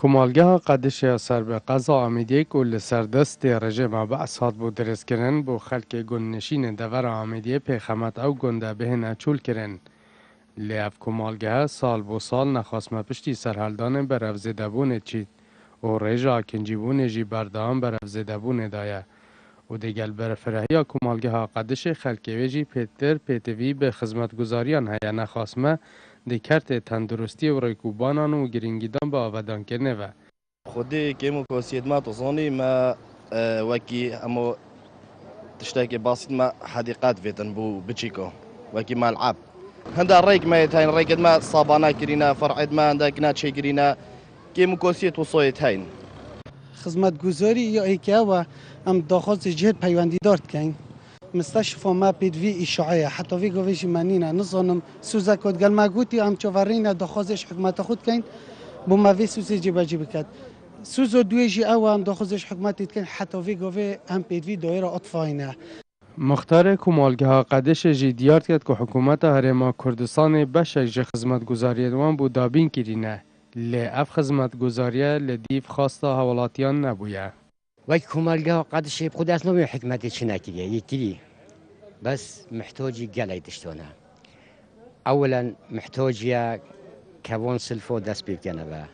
کمالگاه قدش اثر به قضا آمیدیه که لسردست رژیم بعث هات بو درست کرن بو خلک گنشین دور آمیدیه پیخمت او گنده بهن اچول کرن. لیف کمالگاه سال بو سال نخواست پشتی سرحلدان بر افزیدبون چید و رژا کنجیبون جی بردام بر افزیدبون دایه. و دیگل بر فرهیا کمالگاه قدش خلک ویجی پیتر پیتوی به خدمت گذاریان هیا نخواستمه دیکرت تندرستی و ریکوبانان و گرینگیدان با آودان کرنه و خودی که مو کوسید ما تصونی ما وکی امو تشتاقي بسيط ما حديقات فيتن بو بتشيكو وكي ملعب هندا الريق ما يتهين ريق ما صابانا كرينا فرعد ما عندك شي كرينا كي مكوسيت وصويت هين خدمتگزاری یا ایکه و هم داخواست جهت پیوندی دارد کن مستشفى ما بيدفي إشاعية حتى في قويش منينا نظنم سوزا كود قال ما قوتي عم تشوفرينا دخوزش حكومات خود كين بما في سوزي جيبا جيبكات سوزو دويجي أو هم دخوزش حكومات كين حتى في قوي هم بيدفي دائرة أطفاينا مختار کمالگاه قدش جی دیار کرد که حکومت هرما کردستان بشک جه خدمت گذاری دوان بو دابین کرینه لی اف خدمت گذاریه لدیف خواستا حوالاتیان نبویه وای کمالگاه قدش خود اصلا به حکمتی چی نکریه یکی بس محتاجي قلعي تشتونه اولا محتاجي كوان سلفو دست بيبكنه با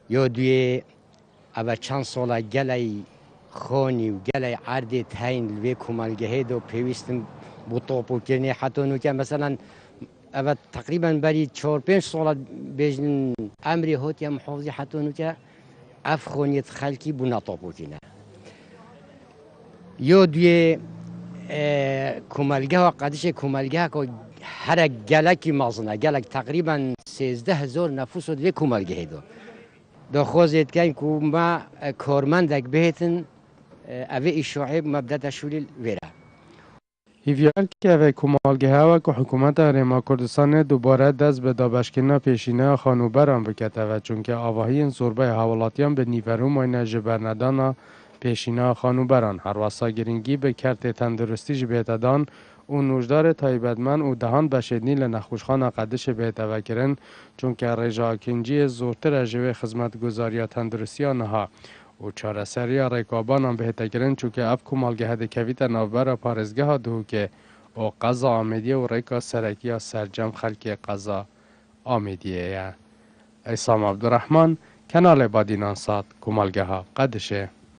يو دوی اول چند ساله قلعي خاني و قلعي عرضي تهين لوي كمالگاه دو پیوستن بو طوپو کرنه حتی نو که مثلا اول تقریبا بری 4-5 ساله بجن امری هوت یا محافظی حتی نو که اف خانیت خلکی بو نطوپو کنه یو دوی کمالگاه قدش کمالگاه که هر گلکی مازنه گلک تقریبا 13,000 نفوس دوی کمالگاه دو خوزید که ما کارمندک بهتن اوه اشاعب مبدت شولی ویره هیویان که اوه کمالگاه که حکومت هرما کردستان دوباره دست به دابشکنا پیشینه خانوبران بکته و چونکه آواهی این زربه حوالاتیان به نیورو ماینه جبرندانا پیشینا خانوبران هر واسا گرینگی به کرت تندرستی بهتدان و نوشدار تایبدمن و دهان بشدنی لنخوشخان قدش بهتوه کرن چونکه رجا کنجی زورتر جوه خدمت گذاری تندرستی آنها و چاره سری ریکابان هم بهته کرن چونکه اف کمالگه دکویت نوبر پارزگه ها دو که و قضا آمیدیه و ریکا سرکی سرجم خلک قضا آمیدیه ایسام عبدالرحمن کانال بادینان ساد کمالگه ها قدشه